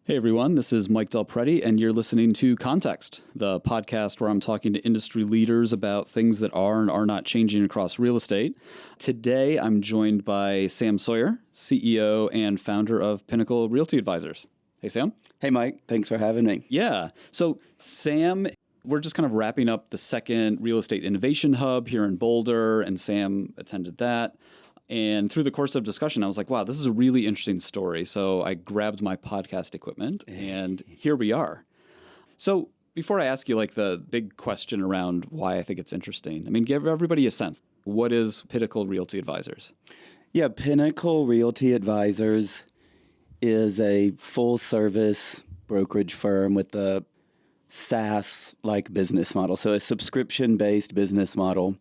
Hey everyone, this is Mike Del Preti, and you're listening to Context, the podcast where I'm talking to industry leaders about things that are and are not changing across real estate. Today, I'm joined by Sam Sawyer, CEO and founder of Pinnacle Realty Advisors. Hey, Sam. Hey, Mike. Thanks for having me. Yeah. So, Sam, we're just kind of wrapping up the second Real Estate Innovation Hub here in Boulder, and Sam attended that. And through the course of discussion, I was like, wow, this is a really interesting story. So I grabbed my podcast equipment and here we are. So before I ask you like the big question around why I think it's interesting, I mean, give everybody a sense. What is Pinnacle Realty Advisors? Yeah, Pinnacle Realty Advisors is a full-service brokerage firm with a SaaS-like business model, so a subscription-based business model.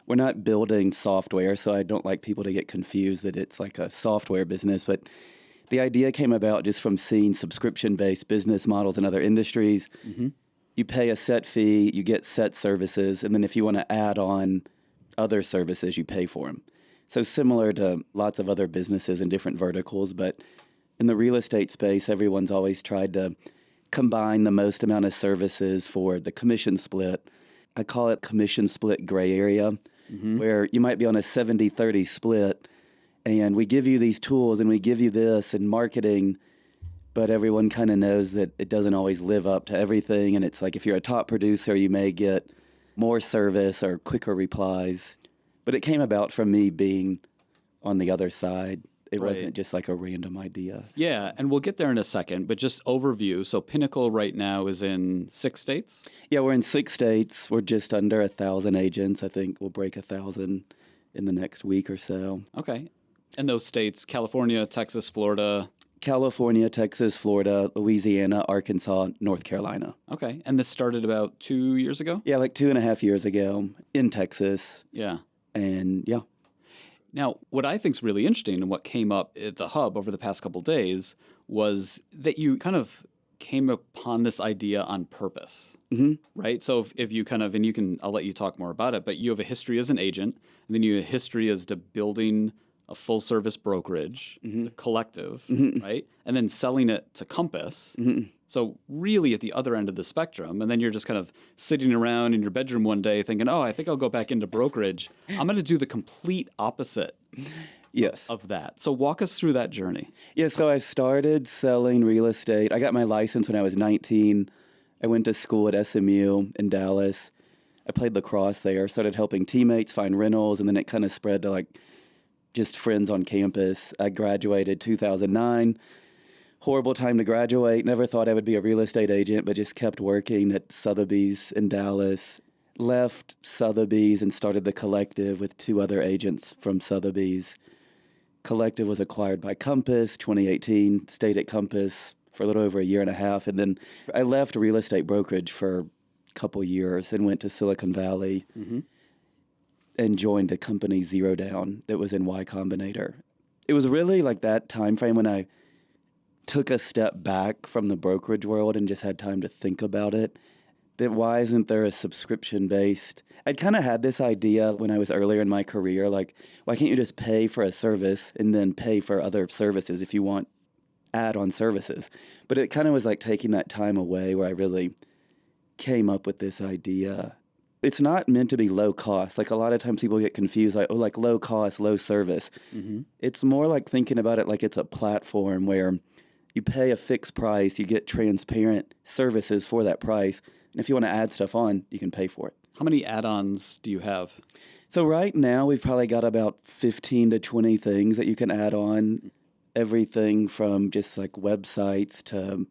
We're not building software, so I don't like people to get confused that it's like a software business, but the idea came about just from seeing subscription-based business models in other industries. Mm-hmm. You pay a set fee, you get set services, and then if you want to add on other services, you pay for them. So similar to lots of other businesses in different verticals, but in the real estate space, everyone's always tried to combine the most amount of services for the commission split. I call it commission split gray area. Mm-hmm. Where you might be on a 70-30 split, and we give you these tools and we give you this and marketing, but everyone kind of knows that it doesn't always live up to everything. And it's like if you're a top producer, you may get more service or quicker replies. But it came about from me being on the other side. It wasn't just like a random idea. Yeah, and we'll get there in a second, but just overview. So Pinnacle right now is in 6 states? Yeah, we're in 6 states. We're just under 1,000 agents. I think we'll break 1,000 in the next week or so. Okay. And those states, California, Texas, Florida? California, Texas, Florida, Louisiana, Arkansas, North Carolina. Okay. And this started about 2 years ago? Yeah, like 2.5 years ago in Texas. Yeah. And yeah. Now, what I think is really interesting and what came up at the hub over the past couple of days was that you kind of came upon this idea on purpose, right? So if you kind of, and you can, I'll let you talk more about it, but you have a history as an agent, and then you have a history as to building a full service brokerage, the collective, right? And then selling it to Compass. So really at the other end of the spectrum, and then you're just kind of sitting around in your bedroom one day thinking, oh, I think I'll go back into brokerage. I'm going to do the complete opposite of that. So walk us through that journey. Yeah, so I started selling real estate. I got my license when I was 19. I went to school at SMU in Dallas. I played lacrosse there, started helping teammates find rentals, and then it kind of spread to like just friends on campus. I graduated 2009. Horrible time to graduate. Never thought I would be a real estate agent, but just kept working at Sotheby's in Dallas. Left Sotheby's and started the Collective with 2 other agents from Sotheby's. Collective was acquired by Compass 2018. Stayed at Compass for a little over a year and a half. And then I left real estate brokerage for a couple years and went to Silicon Valley and joined a company, Zero Down, that was in Y Combinator. It was really like that time frame when I took a step back from the brokerage world and just had time to think about it, that why isn't there a subscription-based? I'd kind of had this idea when I was earlier in my career, like, why can't you just pay for a service and then pay for other services if you want add-on services? But it kind of was like taking that time away where I really came up with this idea. It's not meant to be low cost. Like a lot of times people get confused, like, oh, like low cost, low service. It's more like thinking about it like it's a platform where you pay a fixed price, you get transparent services for that price, and if you want to add stuff on, you can pay for it. How many add-ons do you have? So right now, we've probably got about 15 to 20 things that you can add on. Everything from just like websites to,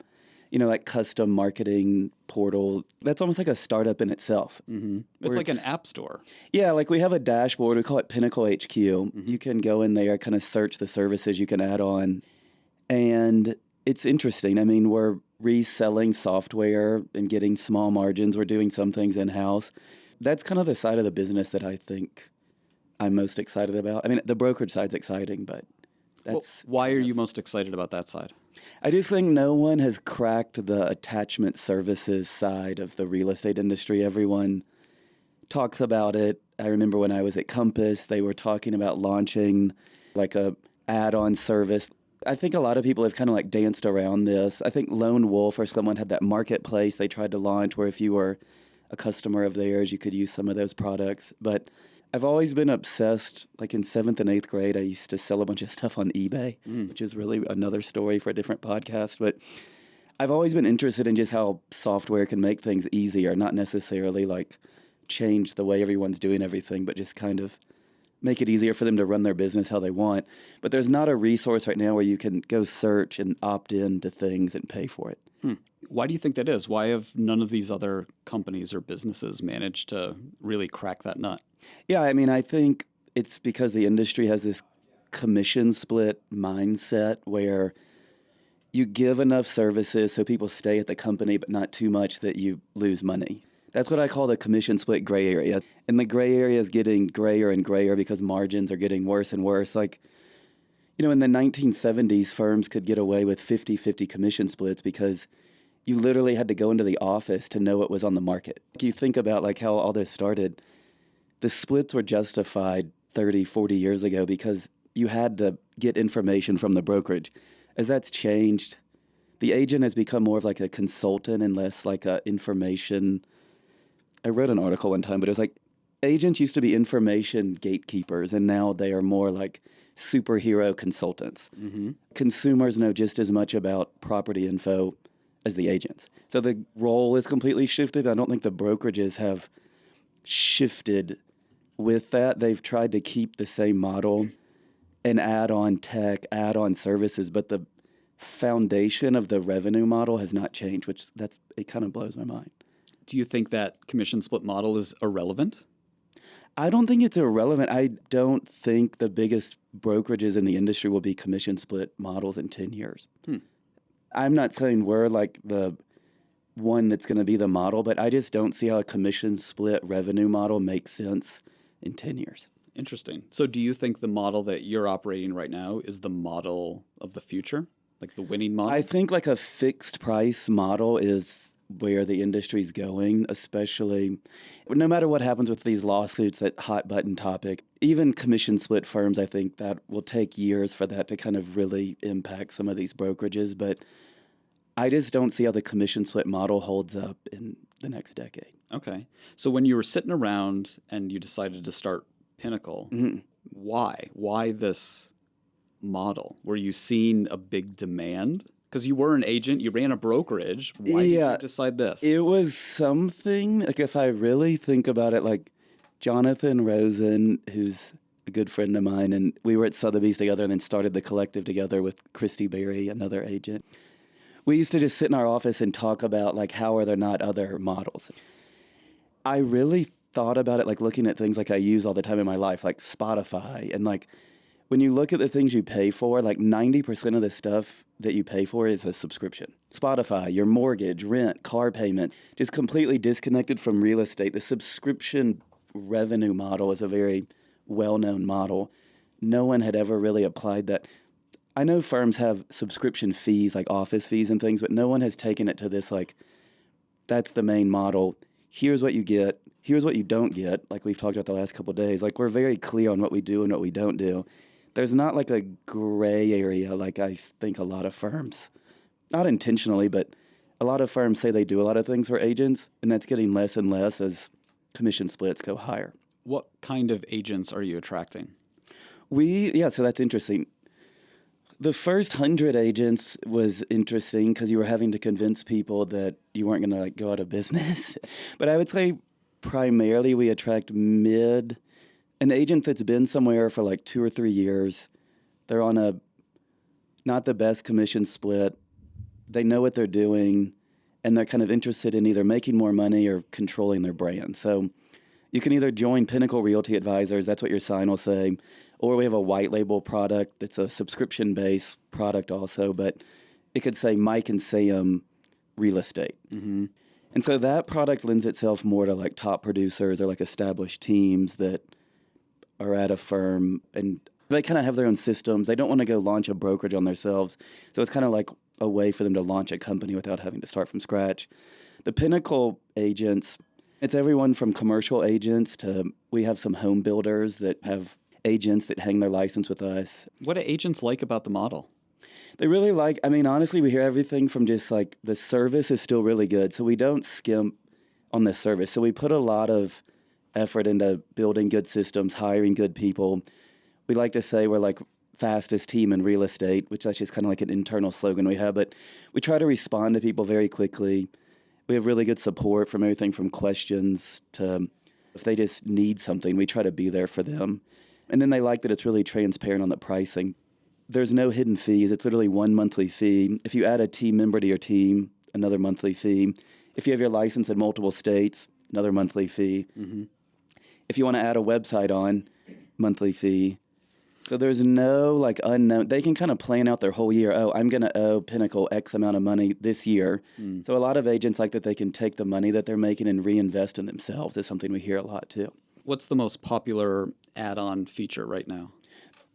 like custom marketing portal. That's almost like a startup in itself. It's like an app store. Yeah, like we have a dashboard. We call it Pinnacle HQ. You can go in there, kind of search the services you can add on. And it's interesting. I mean, we're reselling software and getting small margins. We're doing some things in-house. That's kind of the side of the business that I think I'm most excited about. I mean, the brokerage side's exciting, but that's... why are you most excited about that side? I just think no one has cracked the attachment services side of the real estate industry. Everyone talks about it. I remember when I was at Compass, they were talking about launching like a add-on service. I think a lot of people have kind of like danced around this. I think Lone Wolf or someone had that marketplace they tried to launch where if you were a customer of theirs, you could use some of those products. But I've always been obsessed. Like in 7th and 8th grade, I used to sell a bunch of stuff on eBay, which is really another story for a different podcast. But I've always been interested in just how software can make things easier, not necessarily like change the way everyone's doing everything, but just kind of make it easier for them to run their business how they want. But there's not a resource right now where you can go search and opt in to things and pay for it. Why do you think that is? Why have none of these other companies or businesses managed to really crack that nut? Yeah, I mean, I think it's because the industry has this commission split mindset where you give enough services so people stay at the company, but not too much that you lose money. That's what I call the commission split gray area. And the gray area is getting grayer and grayer because margins are getting worse and worse. Like, you know, in the 1970s, firms could get away with 50-50 commission splits because you literally had to go into the office to know what was on the market. You think about like how all this started. The splits were justified 30, 40 years ago because you had to get information from the brokerage. As that's changed, the agent has become more of like a consultant and less like a information. I wrote an article one time, but it was like agents used to be information gatekeepers, and now they are more like superhero consultants. Consumers know just as much about property info as the agents. So the role is completely shifted. I don't think the brokerages have shifted with that. They've tried to keep the same model and add on tech, add on services, but the foundation of the revenue model has not changed, it kind of blows my mind. Do you think that commission split model is irrelevant? I don't think it's irrelevant. I don't think the biggest brokerages in the industry will be commission split models in 10 years. I'm not saying we're like the one that's going to be the model, but I just don't see how a commission split revenue model makes sense in 10 years. Interesting. So do you think the model that you're operating right now is the model of the future? Like the winning model? I think like a fixed price model is where the industry's going, especially no matter what happens with these lawsuits, that hot button topic. Even commission split firms, I think that will take years for that to kind of really impact some of these brokerages. But I just don't see how the commission split model holds up in the next decade. Okay. So when you were sitting around and you decided to start Pinnacle, why? Why this model? Were you seeing a big demand? Because you were an agent, you ran a brokerage. Why did you decide this? It was something, like if I really think about it, like Jonathan Rosen, who's a good friend of mine, and we were at Sotheby's together and then started the collective together with Christy Berry, another agent. We used to just sit in our office and talk about like how are there not other models. I really thought about it like looking at things like I use all the time in my life, like Spotify, and like when you look at the things you pay for, like 90% of the stuff that you pay for is a subscription. Spotify, your mortgage, rent, car payment, just completely disconnected from real estate. The subscription revenue model is a very well-known model. No one had ever really applied that. I know firms have subscription fees, like office fees and things, but no one has taken it to this, like, that's the main model. Here's what you get. Here's what you don't get, like we've talked about the last couple of days. Like, we're very clear on what we do and what we don't do. There's not like a gray area like I think a lot of firms, not intentionally, but a lot of firms say they do a lot of things for agents, and that's getting less and less as commission splits go higher. What kind of agents are you attracting? So that's interesting. The first 100 agents was interesting because you were having to convince people that you weren't going to like go out of business. But I would say primarily we attract an agent that's been somewhere for like 2 or 3 years. They're on not the best commission split. They know what they're doing, and they're kind of interested in either making more money or controlling their brand. So you can either join Pinnacle Realty Advisors, that's what your sign will say, or we have a white label product that's a subscription-based product also, but it could say Mike and Sam Real Estate. And so that product lends itself more to like top producers or like established teams that are at a firm, and they kind of have their own systems. They don't want to go launch a brokerage on themselves. So it's kind of like a way for them to launch a company without having to start from scratch. The Pinnacle agents, it's everyone from commercial agents to we have some home builders that have agents that hang their license with us. What do agents like about the model? They really like, I mean, honestly, we hear everything from just like the service is still really good. So we don't skimp on the service. So we put a lot of effort into building good systems, hiring good people. We like to say we're like fastest team in real estate, which that's just kind of like an internal slogan we have. But we try to respond to people very quickly. We have really good support from everything from questions to if they just need something, we try to be there for them. And then they like that it's really transparent on the pricing. There's no hidden fees. It's literally one monthly fee. If you add a team member to your team, another monthly fee. If you have your license in multiple states, another monthly fee. Mm-hmm. If you want to add a website on, monthly fee. So there's no like unknown. They can kind of plan out their whole year. Oh, I'm going to owe Pinnacle X amount of money this year. So a lot of agents like that they can take the money that they're making and reinvest in themselves is something we hear a lot too. What's the most popular add-on feature right now?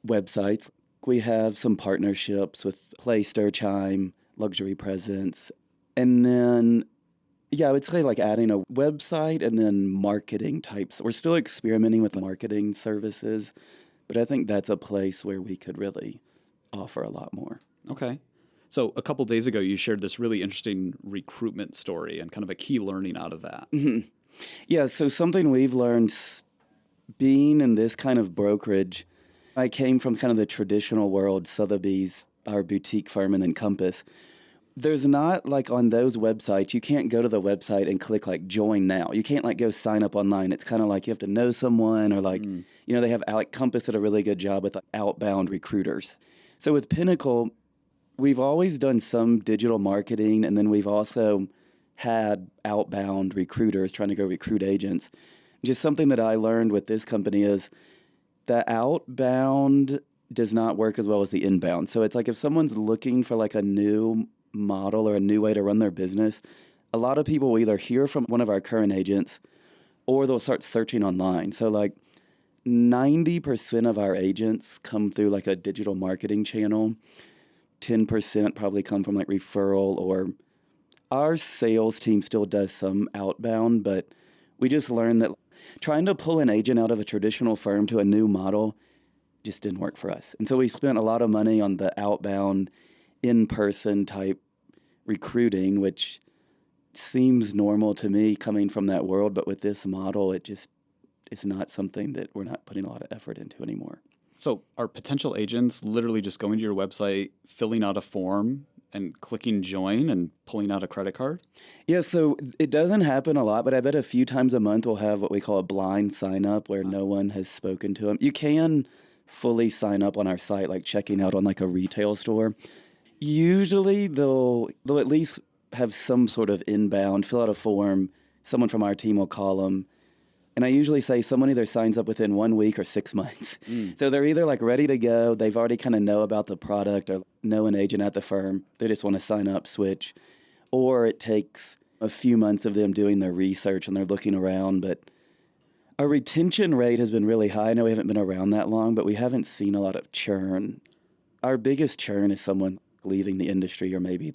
Websites. We have some partnerships with Playster, Chime, Luxury Presence. And then, yeah, I would say like adding a website and then marketing types. We're still experimenting with marketing services. But I think that's a place where we could really offer a lot more. Okay. So a couple days ago, you shared this really interesting recruitment story and kind of a key learning out of that. Mm-hmm. Yeah, so something we've learned being in this kind of brokerage, I came from kind of the traditional world, Sotheby's, our boutique firm, and then Compass. There's not like on those websites, you can't go to the website and click like join now. You can't like go sign up online. It's kind of like you have to know someone or like, you know, they have like Compass did a really good job with like, outbound recruiters. So with Pinnacle, we've always done some digital marketing, and then we've also had outbound recruiters trying to go recruit agents. Just something that I learned with this company is the outbound does not work as well as the inbound. So it's like if someone's looking for like a new model or a new way to run their business, a lot of people will either hear from one of our current agents or they'll start searching online. So like 90% of our agents come through like a digital marketing channel. 10% probably come from like referral, or our sales team still does some outbound, but we just learned that trying to pull an agent out of a traditional firm to a new model just didn't work for us. And so we spent a lot of money on the outbound in-person type recruiting, which seems normal to me coming from that world, but with this model, it's not something that we're not putting a lot of effort into anymore. So are potential agents literally just going to your website, filling out a form, and clicking join and pulling out a credit card? Yeah, so it doesn't happen a lot, but I bet a few times a month we'll have what we call a blind sign up where no one has spoken to them. You can fully sign up on our site, like checking out on like a retail store. Usually they'll at least have some sort of inbound, fill out a form, someone from our team will call them. And I usually say someone either signs up within 1 week or 6 months. So they're either like ready to go, they've already kind of know about the product or know an agent at the firm, they just want to sign up, switch. Or it takes a few months of them doing their research and they're looking around. But our retention rate has been really high. I know we haven't been around that long, but we haven't seen a lot of churn. Our biggest churn is someone leaving the industry, or maybe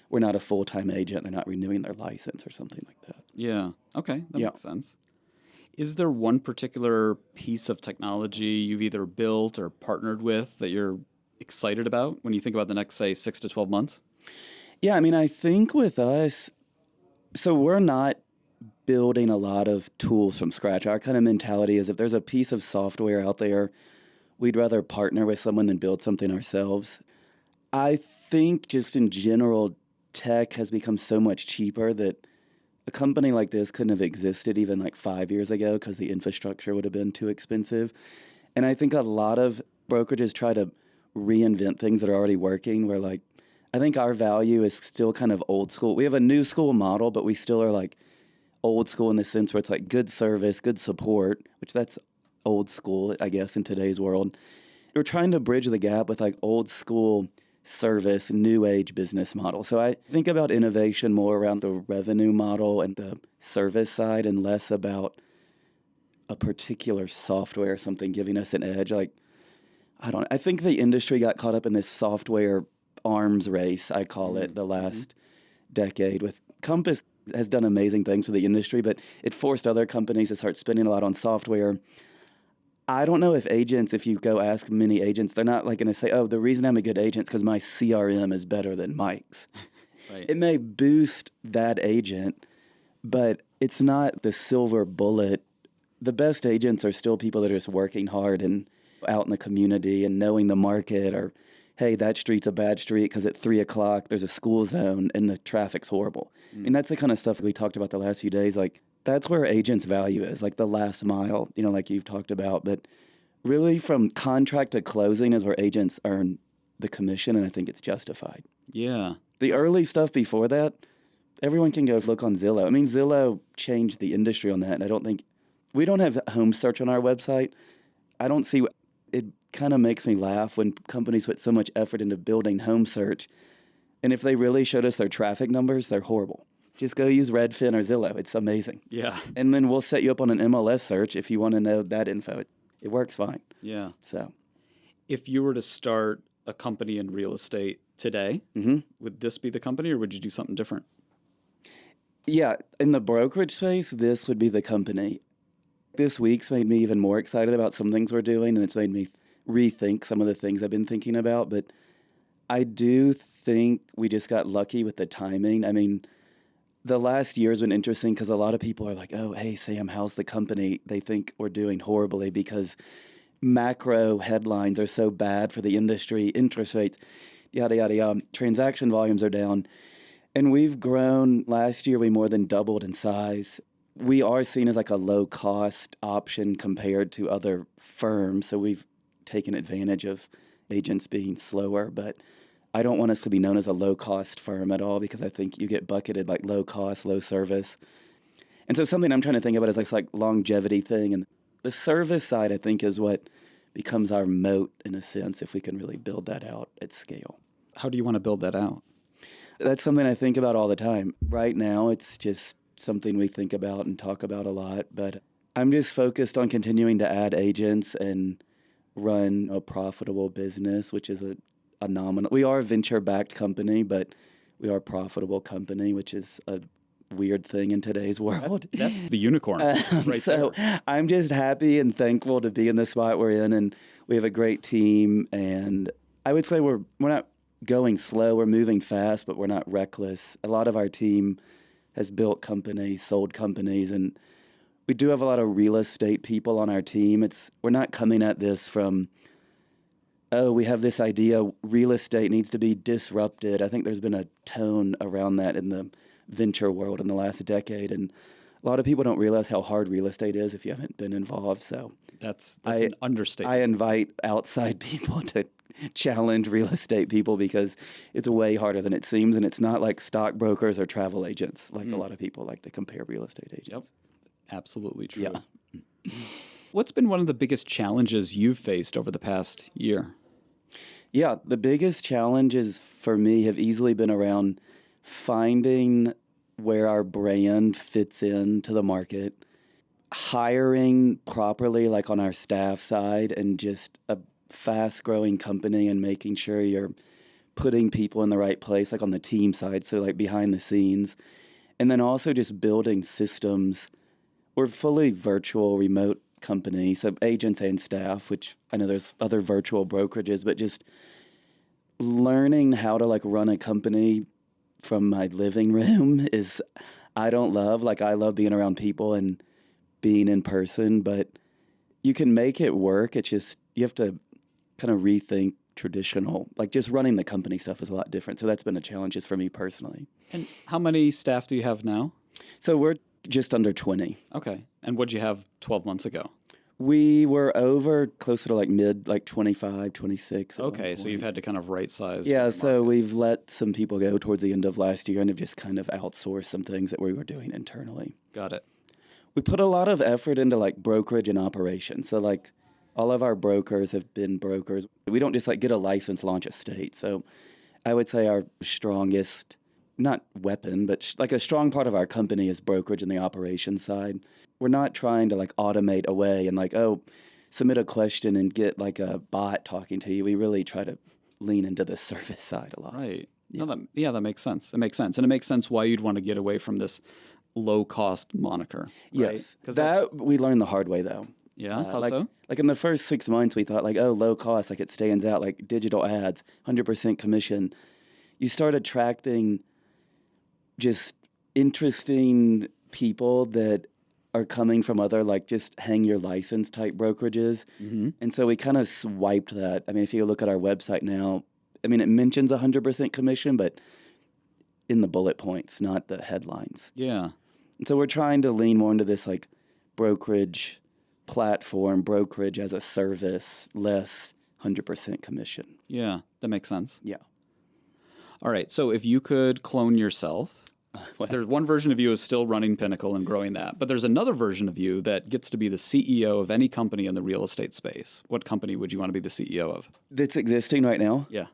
we're not a full-time agent, they're not renewing their license or something like that. Yeah. Okay. That makes sense. Is there one particular piece of technology you've either built or partnered with that you're excited about when you think about the next, say, 6 to 12 months? Yeah, I mean, I think with us, so we're not building a lot of tools from scratch. Our kind of mentality is if there's a piece of software out there, we'd rather partner with someone than build something ourselves. I think just in general, tech has become so much cheaper that a company like this couldn't have existed even like 5 years ago because the infrastructure would have been too expensive. And I think a lot of brokerages try to reinvent things that are already working, where like, I think our value is still kind of old school. We have a new school model, but we still are like old school in the sense where it's like good service, good support, which that's old school, I guess, in today's world. We're trying to bridge the gap with like old school service, new age business model. So I think about innovation more around the revenue model and the service side and less about a particular software or something giving us an edge. Like, I think the industry got caught up in this software arms race, I call it, the last decade. With Compass has done amazing things for the industry, but it forced other companies to start spending a lot on software. I don't know if agents, if you go ask many agents, they're not like going to say, oh, the reason I'm a good agent is because my CRM is better than Mike's. Right. It may boost that agent, but it's not the silver bullet. The best agents are still people that are just working hard and out in the community and knowing the market, or, hey, that street's a bad street because at 3 o'clock there's a school zone and the traffic's horrible. And that's the kind of stuff we talked about the last few days. Like, that's where agents' value is, like the last mile, like you've talked about. But really, from contract to closing is where agents earn the commission, and I think it's justified. Yeah. The early stuff before that, everyone can go look on Zillow. I mean, Zillow changed the industry on that, and I don't think we don't have home search on our website. I don't see it. Kind of makes me laugh when companies put so much effort into building home search, and if they really showed us their traffic numbers, they're horrible. Just go use Redfin or Zillow. It's amazing. Yeah. And then we'll set you up on an MLS search if you want to know that info. It works fine. Yeah. So, if you were to start a company in real estate today, would this be the company, or would you do something different? Yeah, in the brokerage space, this would be the company. This week's made me even more excited about some things we're doing, and it's made me rethink some of the things I've been thinking about. But I do think we just got lucky with the timing. I mean, the last year has been interesting because a lot of people are like, oh, hey, Sam, how's the company? They think we're doing horribly because macro headlines are so bad for the industry, interest rates, yada, yada, yada. Transaction volumes are down. And we've grown. Last year, we more than doubled in size. We are seen as like a low-cost option compared to other firms. So we've taken advantage of agents being slower. But I don't want us to be known as a low-cost firm at all, because I think you get bucketed like low-cost, low service. And so something I'm trying to think about is this like longevity thing. And the service side, I think, is what becomes our moat in a sense, if we can really build that out at scale. How do you want to build that out? That's something I think about all the time. Right now, it's just something we think about and talk about a lot. But I'm just focused on continuing to add agents and run a profitable business, which is a nominal. We are a venture-backed company, but we are a profitable company, which is a weird thing in today's world. That's the unicorn right so there. I'm just happy and thankful to be in the spot we're in, and we have a great team. And I would say we're not going slow. We're moving fast, but we're not reckless. A lot of our team has built companies, sold companies, and we do have a lot of real estate people on our team. We're not coming at this from, oh, we have this idea, real estate needs to be disrupted. I think there's been a tone around that in the venture world in the last decade, and a lot of people don't realize how hard real estate is if you haven't been involved. So that's an understatement. I invite outside people to challenge real estate people, because it's way harder than it seems, and it's not like stockbrokers or travel agents like a lot of people like to compare real estate agents. Yep. Absolutely true. Yeah. What's been one of the biggest challenges you've faced over the past year? Yeah, the biggest challenges for me have easily been around finding where our brand fits into the market, hiring properly, like on our staff side, and just a fast-growing company, and making sure you're putting people in the right place, like on the team side, so like behind the scenes. And then also just building systems. We're fully virtual, remote company, so agents and staff, which I know there's other virtual brokerages, but just learning how to like run a company from my living room is, I love being around people and being in person, but you can make it work. It's just, you have to kind of rethink traditional, like just running the company stuff is a lot different. So that's been a challenge just for me personally. And how many staff do you have now? So we're just under 20. Okay. And what'd you have 12 months ago? We were over closer to like mid, like 25, 26. Okay, so you've had to kind of right size. Yeah, so we've let some people go towards the end of last year and have just kind of outsourced some things that we were doing internally. Got it. We put a lot of effort into like brokerage and operations. So like all of our brokers have been brokers. We don't just like get a license, launch a state. So I would say our strongest, not weapon, but like a strong part of our company is brokerage and the operations side. We're not trying to like automate away and like, oh, submit a question and get like a bot talking to you. We really try to lean into the service side a lot. Right. Yeah. No, that makes sense. It makes sense. And it makes sense why you'd want to get away from this low-cost moniker. Right? Yes. That we learned the hard way, though. Yeah, how like, so? like in the first 6 months, we thought like, oh, low cost, like it stands out, like digital ads, 100% commission. You start attracting just interesting people that are coming from other like just hang your license type brokerages. Mm-hmm. And so we kind of swiped that. I mean, if you look at our website now, I mean, it mentions 100% commission, but in the bullet points, not the headlines. Yeah. And so we're trying to lean more into this like brokerage platform, brokerage as a service, less 100% commission. Yeah, that makes sense. Yeah. All right. So if you could clone yourself, there's one version of you is still running Pinnacle and growing that, but there's another version of you that gets to be the CEO of any company in the real estate space. What company would you want to be the CEO of? That's existing right now. Yeah.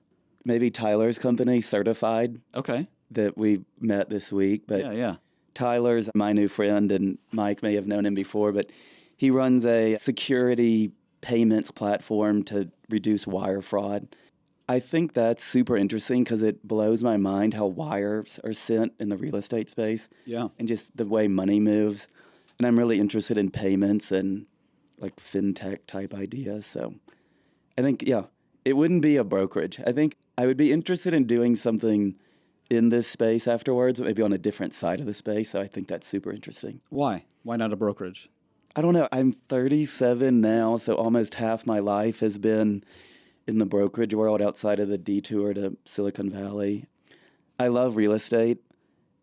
Maybe Tyler's company, Certified, Okay. that we met this week. But Yeah. Tyler's my new friend, and Mike may have known him before, but he runs a security payments platform to reduce wire fraud. I think that's super interesting because it blows my mind how wires are sent in the real estate space. Yeah. And just the way money moves. And I'm really interested in payments and like fintech type ideas. So I think, yeah, it wouldn't be a brokerage. I think I would be interested in doing something in this space afterwards, maybe on a different side of the space. So I think that's super interesting. Why? Why not a brokerage? I don't know. I'm 37 now, so almost half my life has been in the brokerage world outside of the detour to Silicon Valley. I love real estate,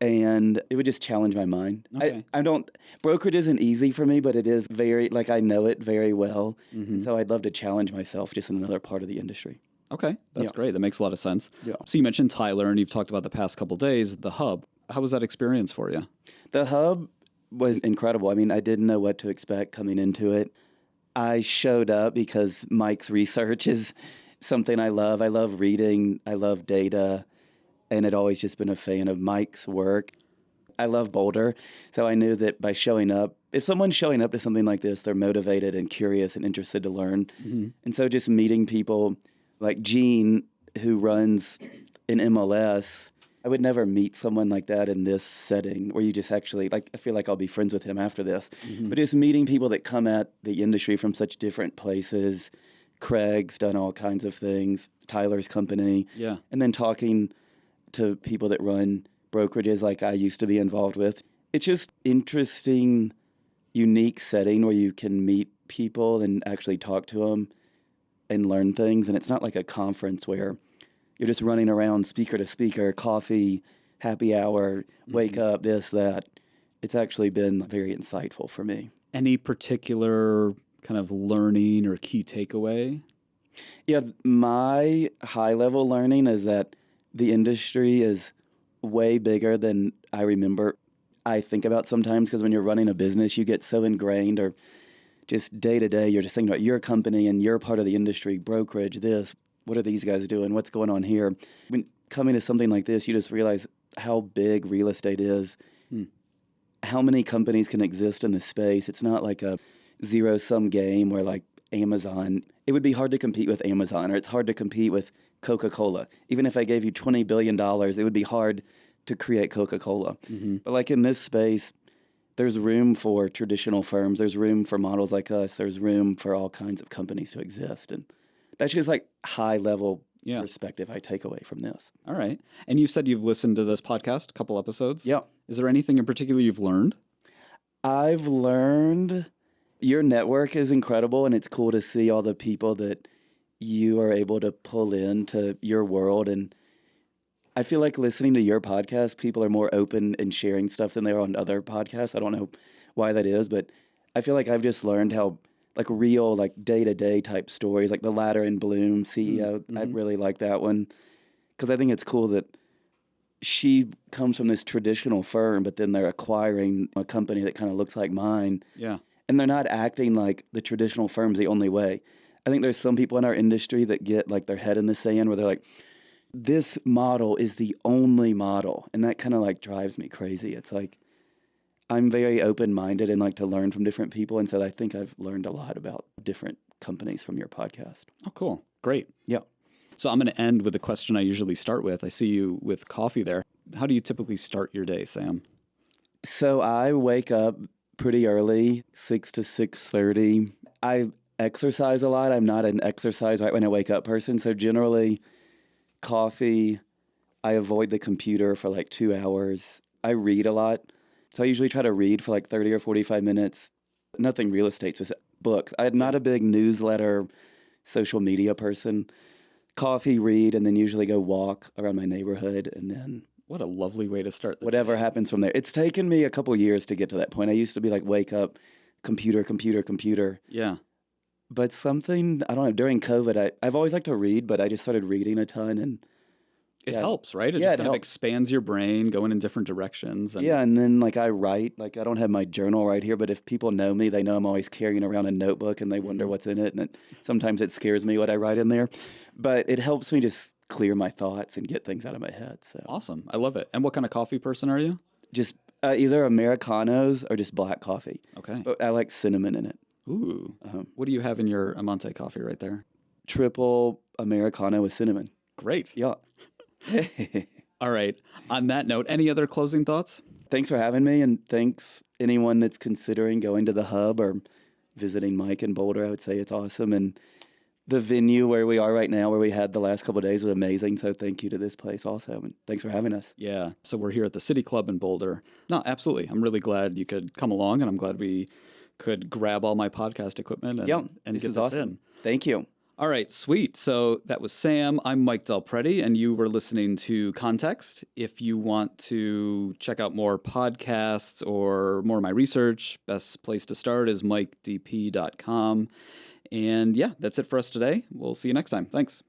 and it would just challenge my mind. Okay. I don't, brokerage isn't easy for me, but it is very, like I know it very well. Mm-hmm. And so I'd love to challenge myself just in another part of the industry. Okay. That's great. That makes a lot of sense. Yeah. So you mentioned Tyler, and you've talked about the past couple of days, the hub. How was that experience for you? The hub was incredible. I mean, I didn't know what to expect coming into it. I showed up because Mike's research is something I love. I love reading. I love data. And I'd always just been a fan of Mike's work. I love Boulder. So I knew that by showing up, if someone's showing up to something like this, they're motivated and curious and interested to learn. Mm-hmm. And so just meeting people like Gene, who runs an MLS, I would never meet someone like that in this setting where you just actually, like, I feel like I'll be friends with him after this. Mm-hmm. But just meeting people that come at the industry from such different places. Craig's done all kinds of things, Tyler's company. Yeah. And then talking to people that run brokerages like I used to be involved with. It's just interesting, unique setting where you can meet people and actually talk to them and learn things. And it's not like a conference where you're just running around speaker to speaker, coffee, happy hour, wake up, this, that. It's actually been very insightful for me. Any particular kind of learning or key takeaway? Yeah, my high-level learning is that the industry is way bigger than I remember. I think about sometimes because when you're running a business, you get so ingrained or just day to day, you're just thinking about your company and your part of the industry, brokerage, this, what are these guys doing? What's going on here? When coming to something like this, you just realize how big real estate is, how many companies can exist in this space. It's not like a zero-sum game where like Amazon, it would be hard to compete with Amazon, or it's hard to compete with Coca-Cola. Even if I gave you $20 billion, it would be hard to create Coca-Cola. Mm-hmm. But like in this space, there's room for traditional firms. There's room for models like us. There's room for all kinds of companies to exist. And that's just like high-level perspective I take away from this. All right. And you said you've listened to this podcast, a couple episodes. Yeah. Is there anything in particular you've learned? I've learned your network is incredible, and it's cool to see all the people that you are able to pull into your world. And I feel like listening to your podcast, people are more open and sharing stuff than they are on other podcasts. I don't know why that is, but I feel like I've just learned how like real, like day-to-day type stories, like the Ladder and Bloom CEO, I really like that one because I think it's cool that she comes from this traditional firm, but then they're acquiring a company that kind of looks like mine. Yeah. And they're not acting like the traditional firm's the only way. I think there's some people in our industry that get like their head in the sand where they're like, this model is the only model. And that kind of like drives me crazy. It's like, I'm very open-minded and like to learn from different people. And so I think I've learned a lot about different companies from your podcast. Oh, cool. Great. Yeah. So I'm going to end with a question I usually start with. I see you with coffee there. How do you typically start your day, Sam? So I wake up pretty early, 6 to 6:30. I exercise a lot. I'm not an exercise right when I wake up person. So generally, coffee, I avoid the computer for like 2 hours. I read a lot. So I usually try to read for like 30 or 45 minutes. Nothing real estate, just books. I'm not a big newsletter, social media person. Coffee, read, and then usually go walk around my neighborhood, and then What a lovely way to start the whatever day. happens from there. It's taken me a couple years to get to that point. I used to be like, wake up, computer, computer, computer. Yeah. But something, I don't know, during COVID, I've always liked to read, but I just started reading a ton. And It yeah, helps, right? It yeah, just it kind of helps. expands your brain, going in different directions. And Yeah, and then like I write, like I don't have my journal right here, but if people know me, they know I'm always carrying around a notebook and they wonder what's in it. And sometimes it scares me what I write in there. But it helps me just clear my thoughts and get things out of my head. So awesome. I love it. And what kind of coffee person are you? just either Americanos or just black coffee. Okay. But I like cinnamon in it. Ooh. Uh-huh. What do you have in your Amante coffee right there? Triple Americano with cinnamon. Great. Yeah. All right. On that note, any other closing thoughts? Thanks for having me, and thanks anyone that's considering going to the hub or visiting Mike in Boulder. I would say it's awesome, and the venue where we are right now, where we had the last couple of days, was amazing. So thank you to this place also, and thanks for having us. Yeah. So we're here at the City Club in Boulder. No, absolutely. I'm really glad you could come along, and I'm glad we could grab all my podcast equipment and, This get is this awesome. in. Thank you. All right, sweet. So that was Sam. I'm Mike Del Prete, and you were listening to Context. If you want to check out more podcasts or more of my research, best place to start is mikedp.com. And yeah, that's it for us today. We'll see you next time. Thanks.